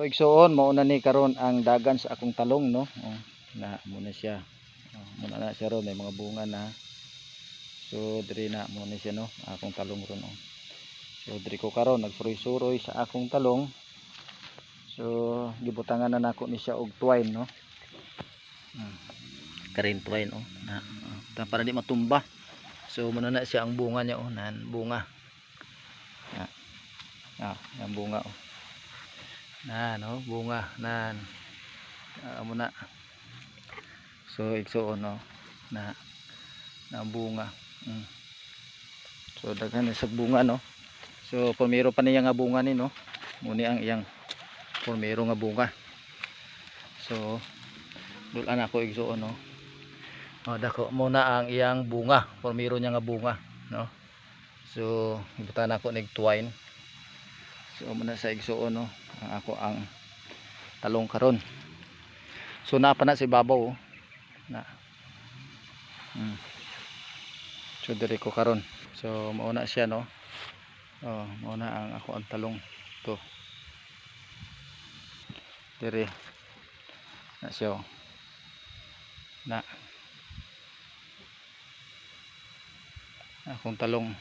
So igsuon mauna ni karon ang dagan sa akong talong no. Oh, na muna siya. Oh, muna na siya ron may mga bunga na. So diri na muna siya no, akong talong ron oh. So diri ko karon nagsuroy-suroy sa akong talong. So gibutangan na nako ni siya og twine no. Karin twine oh. Para di matumba. So muna na siya ang bunga niya oh, nan bunga. Ang bunga oh. No, bunga nan. Muna. So igsuon no na bunga. So daghan sa bunga no. So pumiro pa niya nga bunga ni no. Muni ang iyang pumiro nga bunga. So dulan ako igsuon no. Dako muna ang iyang bunga, pumiro niya nga bunga no. So ibutan ako nig twine. So muna sa igsuon no, ako ang talong karon. So napa na si babaw oh. Na. So diri ko karon. So mauna siya no. Mauna ang ako ang talong to. Diri na siya oh. Na akong talong.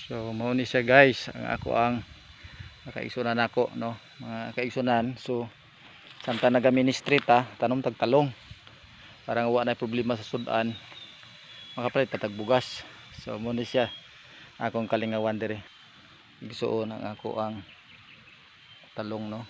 So mao ni siya guys, ang ako ang nakaigsunan ako no, mga kaigsunan. So samtang naga-ministry ta, tanom tag talong. Parang wa na problema sa sudan. Makapalit patag bugas. So mao ni siya akong kalingawan diri. Igsuon ang ako ang talong no.